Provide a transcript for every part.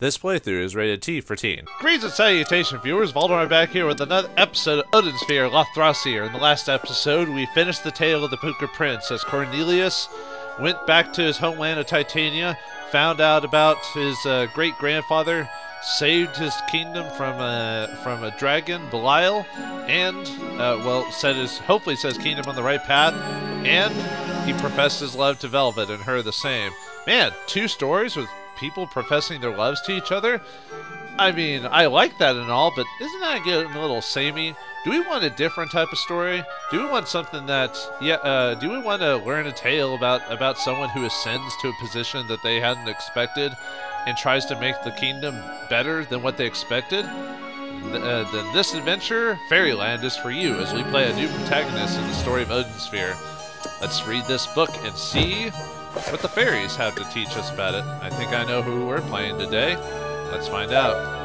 This playthrough is rated T for teen. Greetings and salutations, viewers. Vauldemare back here with another episode of Odin Sphere Leifthrasir. In the last episode, we finished the tale of the Pooka Prince as Cornelius went back to his homeland of Titania, found out about his great-grandfather, saved his kingdom from a dragon, Belial, and hopefully set his kingdom on the right path, and he professed his love to Velvet and her the same. Man, 2 stories with people professing their loves to each other? I mean, I like that and all, but isn't that getting a little samey? Do we want a different type of story? Do we want something that, do we want to learn a tale about someone who ascends to a position that they hadn't expected and tries to make the kingdom better than what they expected? Then this adventure, Fairyland, is for you as we play a new protagonist in the story of Odin Sphere. Let's read this book and see what the fairies have to teach us about it. I think I know who we're playing today. Let's find out.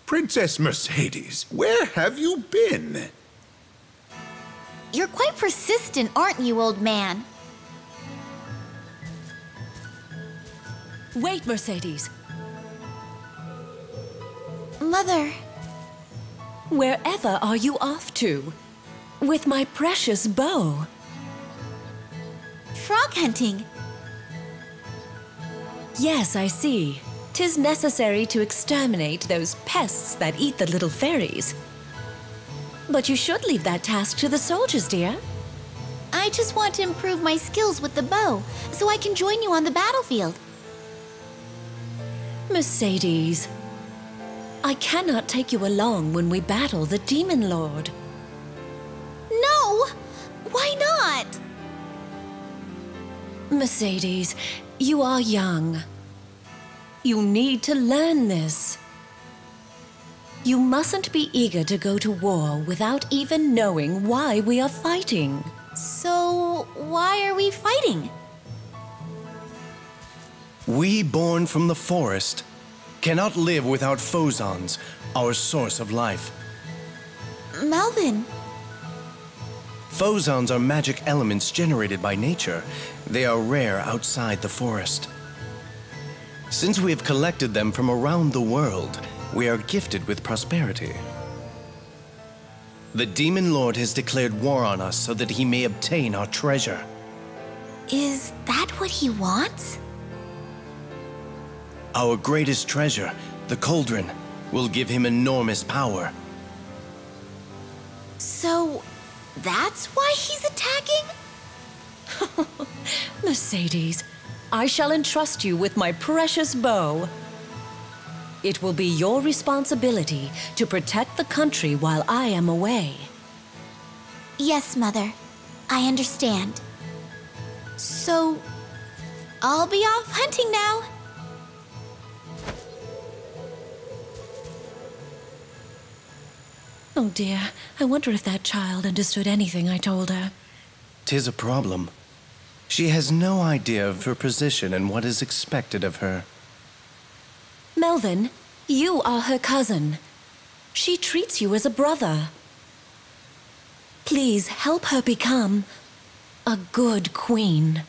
Princess Mercedes, where have you been? You're quite persistent, aren't you, old man? Wait, Mercedes. Mother. Wherever are you off to? With my precious bow. Frog hunting. Yes, I see. 'Tis necessary to exterminate those pests that eat the little fairies. But you should leave that task to the soldiers, dear. I just want to improve my skills with the bow, so I can join you on the battlefield. Mercedes, I cannot take you along when we battle the Demon Lord. No! Why not? Mercedes, you are young. You need to learn this. You mustn't be eager to go to war without even knowing why we are fighting. So, why are we fighting? We born from the forest cannot live without phosons, our source of life. Melvin. Phosons are magic elements generated by nature. They are rare outside the forest. Since we have collected them from around the world, we are gifted with prosperity. The Demon Lord has declared war on us so that he may obtain our treasure. Is that what he wants? Our greatest treasure, the cauldron, will give him enormous power. So, that's why he's attacking? Mercedes, I shall entrust you with my precious bow. It will be your responsibility to protect the country while I am away. Yes, Mother. I understand. So, I'll be off hunting now. Oh dear, I wonder if that child understood anything I told her. 'Tis a problem. She has no idea of her position and what is expected of her. Melvin, you are her cousin. She treats you as a brother. Please help her become a good queen.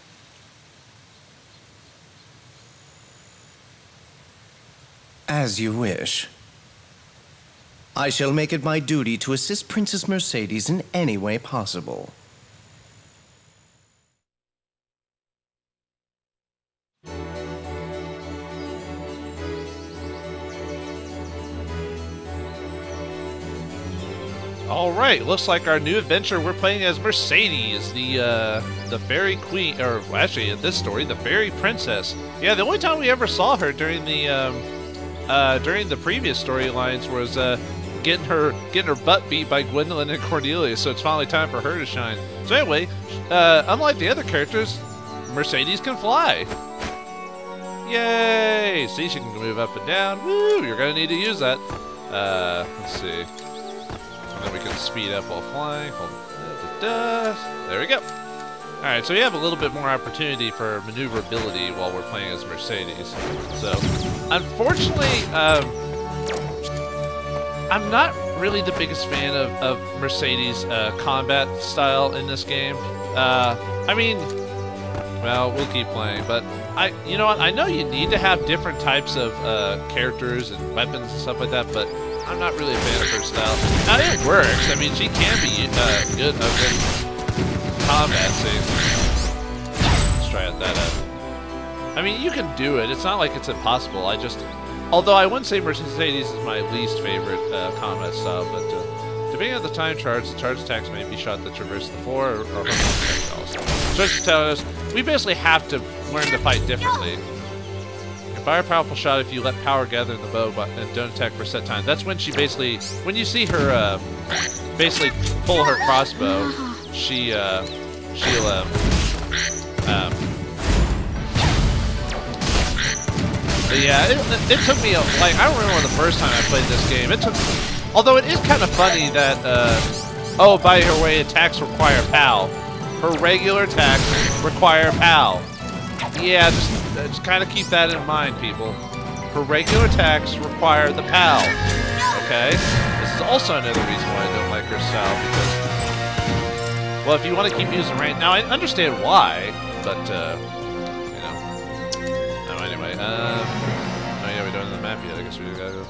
As you wish. I shall make it my duty to assist Princess Mercedes in any way possible. Alright, looks like our new adventure, we're playing as Mercedes, the fairy queen, or actually in this story, the fairy princess. Yeah, the only time we ever saw her during the previous storylines was getting her butt beat by Gwendolyn and Cornelius, so it's finally time for her to shine. So anyway, unlike the other characters, Mercedes can fly. Yay! See, she can move up and down. Woo! You're gonna need to use that. Let's see. And then we can speed up while flying. Hold on. There we go. Alright, so we have a little bit more opportunity for maneuverability while we're playing as Mercedes. So, unfortunately, I'm not really the biggest fan of Mercedes' combat style in this game. I mean, well, we'll keep playing, but you know what? I know you need to have different types of characters and weapons and stuff like that, but I'm not really a fan of her style. Now, it works. I mean, she can be good combat scene. Let's try that out. I mean, you can do it. It's not like it's impossible. Although I wouldn't say Mercedes is my least favorite combat style, but depending on the time charge, the charge attacks may be shot that traverse the floor or hook on projectiles. So it's telling us we basically have to learn to fight differently. You fire a powerful shot if you let power gather in the bow and don't attack for a set time. That's when she basically, when you see her basically pull her crossbow, yeah, it took me, like, I don't remember the first time I played this game. It took, although it is kind of funny that, oh, by the way, attacks require POW. Her regular attacks require POW. Yeah, just kind of keep that in mind, people. Her regular attacks require the POW. Okay? This is also another reason why I don't like her style, because, well, if you want to keep using range, now I understand why, but, you know. No, anyway, oh yeah, we don't have the map yet, I guess we just gotta go.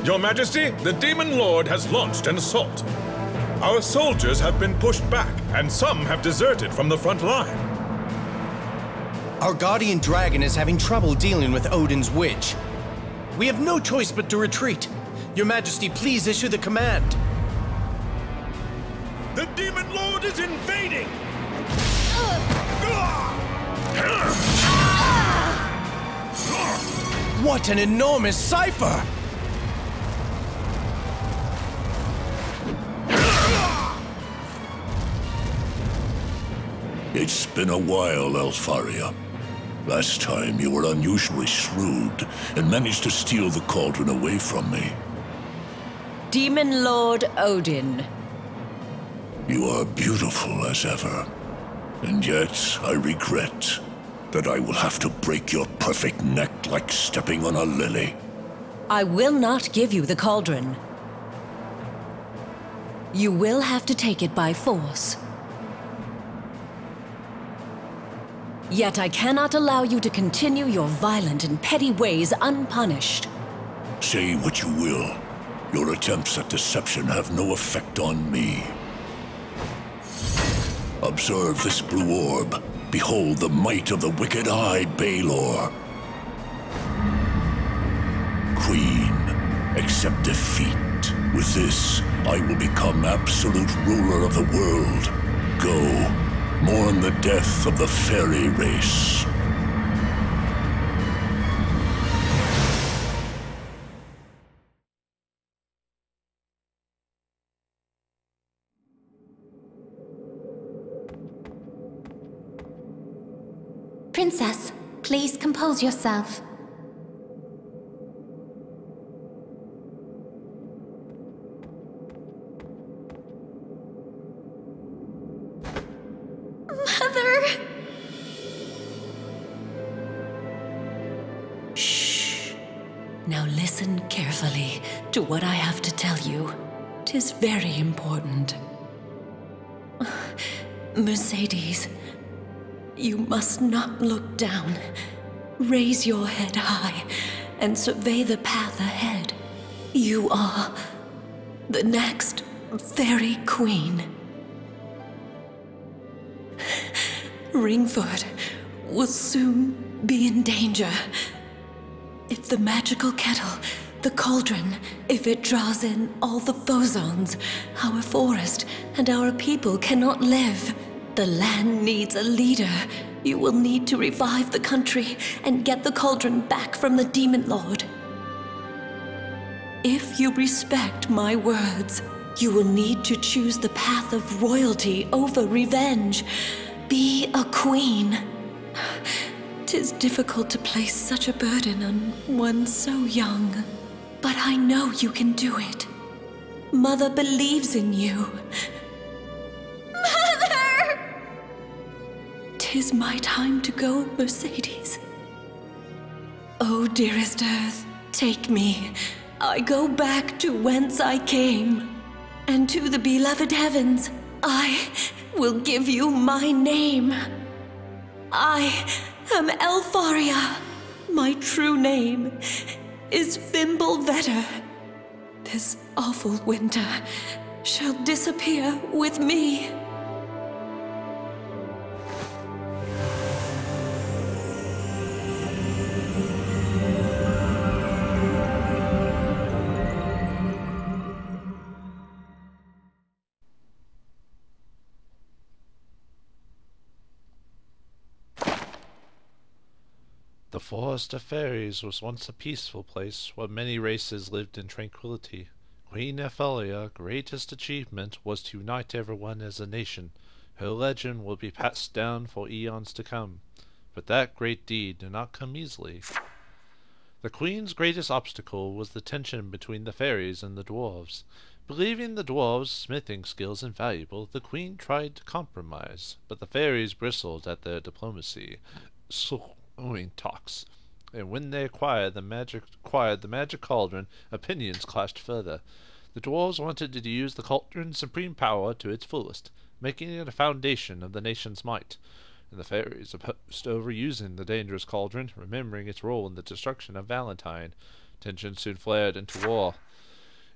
Your Majesty, the Demon Lord has launched an assault. Our soldiers have been pushed back, and some have deserted from the front line. Our guardian dragon is having trouble dealing with Odin's witch. We have no choice but to retreat. Your Majesty, please issue the command. The Demon Lord is invading! What an enormous cipher! It's been a while, Leifthrasir. Last time you were unusually shrewd and managed to steal the cauldron away from me. Demon Lord Odin. You are beautiful as ever, and yet I regret that I will have to break your perfect neck like stepping on a lily. I will not give you the cauldron. You will have to take it by force. Yet I cannot allow you to continue your violent and petty ways unpunished. Say what you will. Your attempts at deception have no effect on me. Observe this blue orb. Behold the might of the wicked-eyed Balor. Queen, accept defeat. With this, I will become absolute ruler of the world. Go. Mourn the death of the fairy race. Princess, please compose yourself. Now listen carefully to what I have to tell you. 'Tis very important. Mercedes, you must not look down. Raise your head high and survey the path ahead. You are the next fairy queen. Ringford will soon be in danger. If the magical kettle, the cauldron, if it draws in all the phozons, our forest and our people cannot live. The land needs a leader. You will need to revive the country and get the cauldron back from the Demon Lord. If you respect my words, You will need to choose the path of royalty over revenge. Be a queen. 'Tis difficult to place such a burden on one so young. But I know you can do it. Mother believes in you. Mother! 'Tis my time to go, Mercedes. Oh, dearest Earth, take me. I go back to whence I came. And to the beloved heavens, I will give you my name. I am Elfaria. My true name is Fimbulvetter. This awful winter shall disappear with me. The Forest of Fairies was once a peaceful place where many races lived in tranquility. Queen Elfaria, greatest achievement was to unite everyone as a nation. Her legend will be passed down for eons to come. But that great deed did not come easily. The Queen's greatest obstacle was the tension between the fairies and the dwarves. Believing the dwarves' smithing skills invaluable, the Queen tried to compromise, but the fairies bristled at their diplomacy. Talks, and when they acquired the magic cauldron, opinions clashed further. The dwarves wanted to use the cauldron's supreme power to its fullest, making it a foundation of the nation's might, and the fairies opposed overusing the dangerous cauldron, remembering its role in the destruction of Valentine. Tension soon flared into war.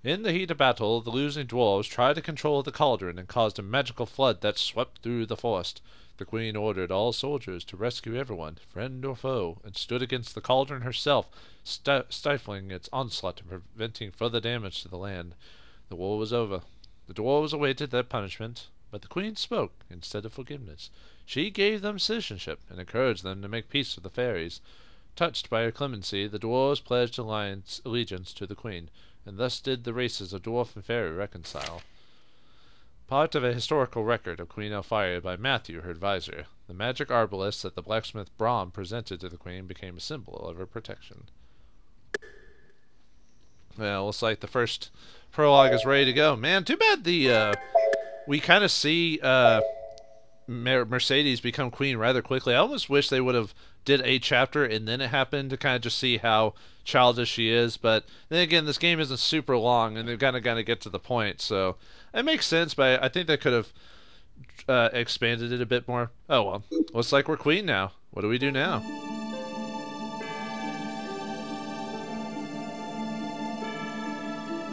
In the heat of battle, the losing dwarves tried to control the cauldron and caused a magical flood that swept through the forest. The Queen ordered all soldiers to rescue everyone, friend or foe, and stood against the cauldron herself, stifling its onslaught and preventing further damage to the land. The war was over. The dwarves awaited their punishment, but the Queen spoke instead of forgiveness. She gave them citizenship and encouraged them to make peace with the fairies. Touched by her clemency, the dwarves pledged allegiance to the Queen, and thus did the races of dwarf and fairy reconcile. Part of a historical record of Queen Elfaria by Matthew, her advisor, the magic arbalest that the blacksmith Brahm presented to the Queen became a symbol of her protection. Well, looks like the first prologue is ready to go. Man, too bad we kind of see Mercedes become queen rather quickly. I almost wish they would have did a chapter and then it happened to kind of just see how childish she is. But then again, this game isn't super long and they've got to get to the point, so it makes sense. But I think they could have expanded it a bit more. Oh well, looks like we're queen now. What do we do now?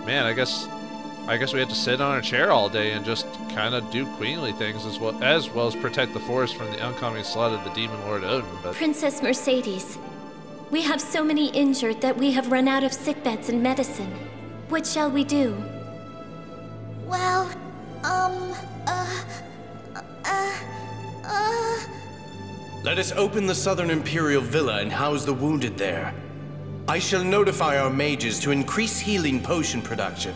Man, I guess we had to sit on a chair all day and just kind of do queenly things as well as protect the forest from the oncoming slaughter of the demon lord Odin. But Princess Mercedes, we have so many injured that we have run out of sickbeds and medicine. What shall we do? Well, Let us open the Southern Imperial Villa and house the wounded there. I shall notify our mages to increase healing potion production.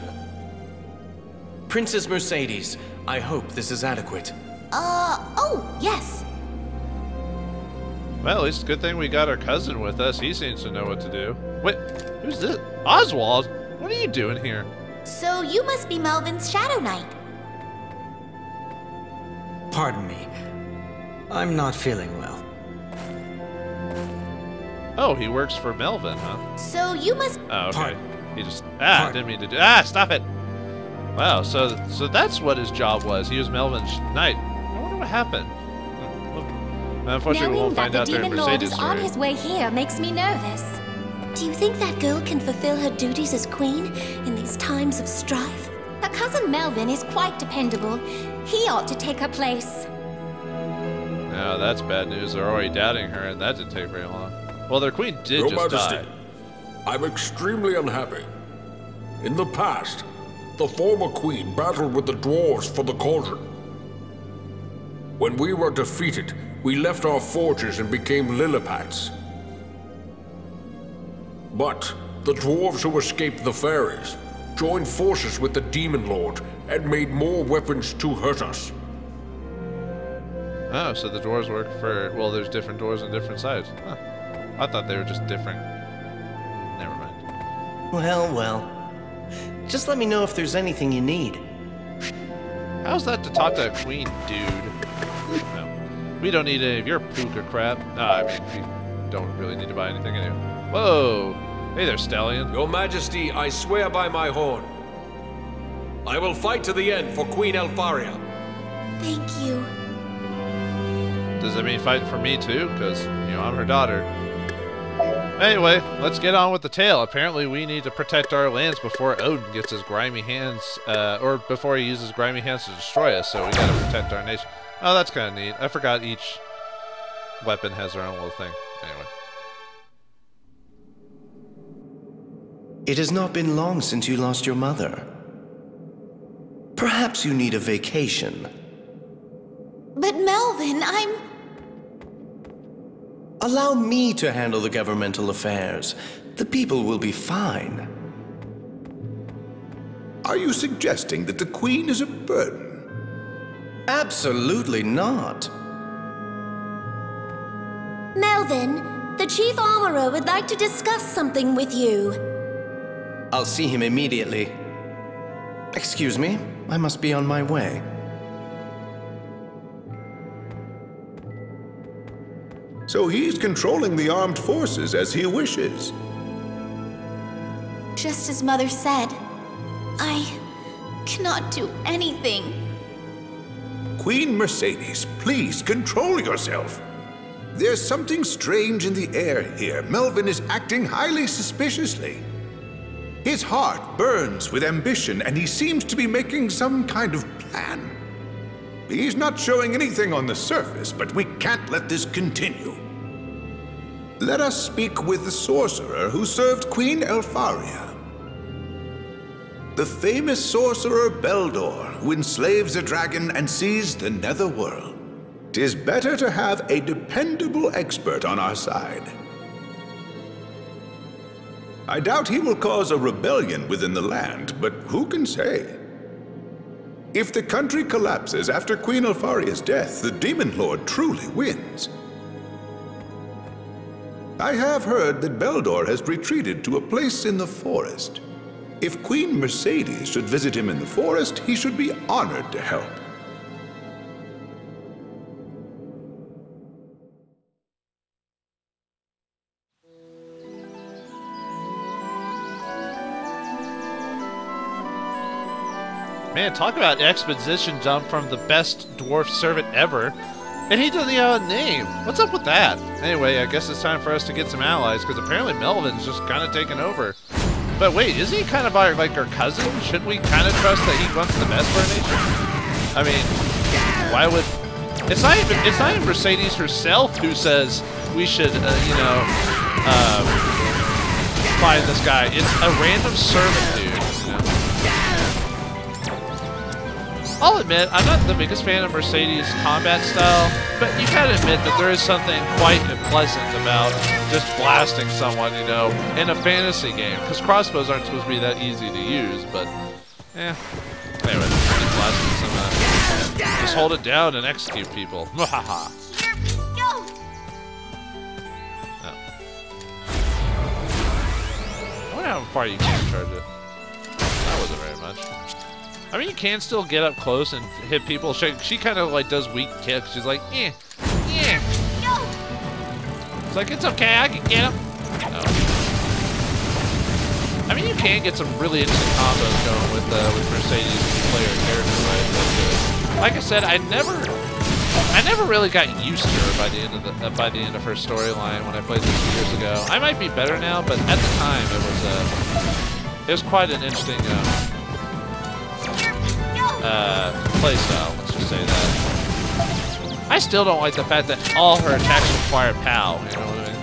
Princess Mercedes, I hope this is adequate. oh, yes. Well, at least good thing we got our cousin with us. He seems to know what to do. Wait, who's this? Oswald? What are you doing here? So you must be Melvin's Shadow Knight. Pardon me. I'm not feeling well. Oh, he works for Melvin, huh? So you must... Oh, okay. Pardon. He just... Pardon. didn't mean to do... stop it! Wow, so that's what his job was. He was Melvin's knight. I wonder what happened. Unfortunately, we Knowing won't that find the out during demon lord is Mercedes' on story. his way here makes me nervous. Do you think that girl can fulfill her duties as queen in these times of strife? Her cousin Melvin is quite dependable. He ought to take her place. No, that's bad news. They're already doubting her, and that didn't take very long. Well, their queen did Your just Majesty, die. I'm extremely unhappy. In the past, the former queen battled with the dwarves for the cauldron. When we were defeated, we left our forges and became Lillipats. But the dwarves who escaped the fairies joined forces with the demon lord and made more weapons to hurt us. Oh, so the doors work for... Well, there's different doors on different sides. Huh. I thought they were just different. Never mind. Well, well. Just let me know if there's anything you need. How's that to talk to a queen, dude? No. We don't need any of your pooka crap. I mean, we don't really need to buy anything anyway. Whoa! Hey there, Stallion. Your Majesty, I swear by my horn. I will fight to the end for Queen Elfaria. Thank you. Does that mean fighting for me too? Because, you know, I'm her daughter. Anyway, let's get on with the tale. Apparently we need to protect our lands before Odin gets his grimy hands, or before he uses grimy hands to destroy us, so we gotta protect our nation. Oh, that's kind of neat. I forgot each weapon has their own little thing. Anyway. It has not been long since you lost your mother. Perhaps you need a vacation. But Melvin, Allow me to handle the governmental affairs. The people will be fine. Are you suggesting that the Queen is a burden? Absolutely not. Melvin, the Chief Armorer would like to discuss something with you. I'll see him immediately. Excuse me, I must be on my way. So he's controlling the armed forces as he wishes. just as Mother said, I cannot do anything. Queen Mercedes, please control yourself. There's something strange in the air here. Melvin is acting highly suspiciously. His heart burns with ambition, and he seems to be making some kind of plan. He's not showing anything on the surface, but we can't let this continue. Let us speak with the sorcerer who served Queen Elfaria. The famous sorcerer Beldor, who enslaves a dragon and sees the netherworld. 'Tis better to have a dependable expert on our side. I doubt he will cause a rebellion within the land, but who can say? If the country collapses after Queen Elfaria's death, the Demon Lord truly wins. I have heard that Beldor has retreated to a place in the forest. If Queen Mercedes should visit him in the forest, he should be honored to help. Man, talk about exposition jump from the best dwarf servant ever. And he doesn't even have a name. What's up with that? Anyway, I guess it's time for us to get some allies, because apparently Melvin's just kind of taken over. But wait, isn't he kind of like our cousin? Shouldn't we kind of trust that he wants the best for our nation? I mean, why would... It's not even Mercedes herself who says we should, find this guy. It's a random servant dude. I'll admit, I'm not the biggest fan of Mercedes' combat style, but you gotta admit that there is something quite unpleasant about just blasting someone, in a fantasy game. Because crossbows aren't supposed to be that easy to use, but, Anyway, just blasting some, just hold it down and execute people. Mwahaha. I wonder how far you can charge it. That wasn't very much. I mean, you can still get up close and hit people. She kind of like does weak kicks. She's like, yeah. It's like, it's okay, I can get him. No. I mean, you can get some really interesting combos going with Mercedes if you play her character right. But, like I said, I never really got used to her by the end of her storyline when I played this years ago. I might be better now, but at the time it was quite an interesting. Playstyle, let's just say that. I still don't like the fact that all her attacks require POW, you know what I mean?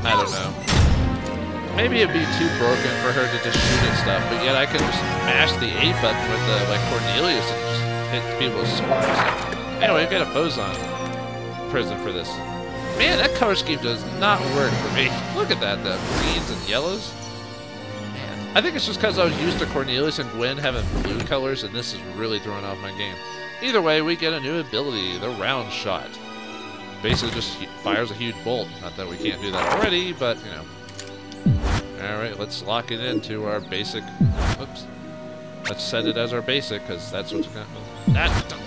I don't know. Maybe it'd be too broken for her to just shoot at stuff, but yet I could just mash the A button with like Cornelius and just hit people with swords. Anyway, I've got a Boson prison for this. Man, that color scheme does not work for me. Look at that, the greens and yellows. Man. I think it's just because I was used to Cornelius and Gwen having blue colors, and this is really throwing off my game. Either way, we get a new ability, the round shot. Basically just fires a huge bolt. Not that we can't do that already, but, you know. Alright, let's lock it into our basic... Oops. Let's set it as our basic, because that's what's going to...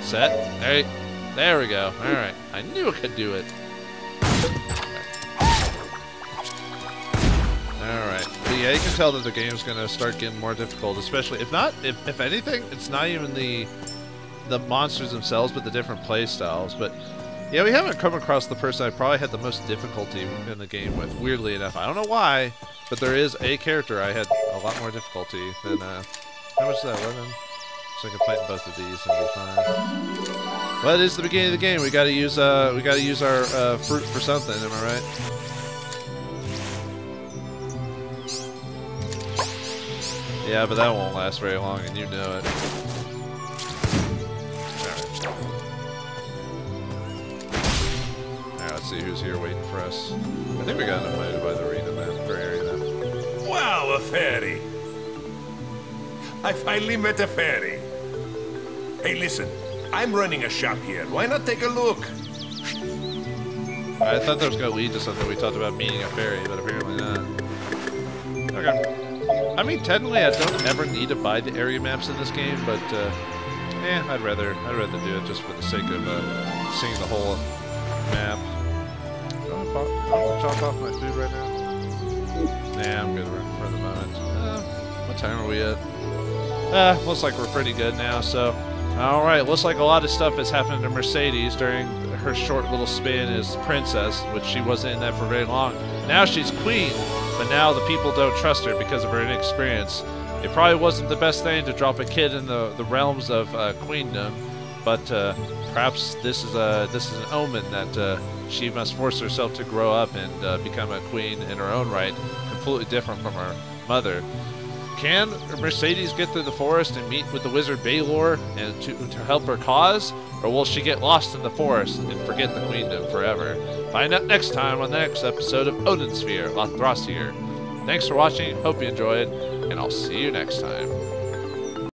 Set. There we go. Alright. I knew I could do it. Alright. But yeah, you can tell that the game's going to start getting more difficult, especially... If anything, it's not even the monsters themselves, but the different play styles. But yeah, we haven't come across the person I probably had the most difficulty in the game with, weirdly enough. I don't know why, but there is a character I had a lot more difficulty than, how much is that, 11? So I can fight both of these and be fine. Well, it is the beginning of the game. We gotta use our fruit for something, am I right? Yeah, but that won't last very long, and you know it. Let's see who's here waiting for us. I think we got invited by the arena man for Erion. Wow, a fairy! I finally met a fairy. Hey, listen, I'm running a shop here. Why not take a look? I thought that was going to lead to something. We talked about meeting a fairy, but apparently not. Okay. I mean, technically, I don't ever need to buy the area maps in this game, but I'd rather do it just for the sake of seeing the whole map. Chop off my food right now? Nah, I'm good for the moment. What time are we at? Looks like we're pretty good now, so... Alright, looks like a lot of stuff has happened to Mercedes during her short little span as princess, which she wasn't in that for very long. Now she's queen, but now the people don't trust her because of her inexperience. It probably wasn't the best thing to drop a kid in the realms of queendom, but perhaps this is an omen that she must force herself to grow up and become a queen in her own right, completely different from her mother. Can Mercedes get through the forest and meet with the wizard Baylor and to help her cause? Or will she get lost in the forest and forget the queendom forever? Find out next time on the next episode of Ōdin Sphere Leifthrasir. Thanks for watching, hope you enjoyed, and I'll see you next time.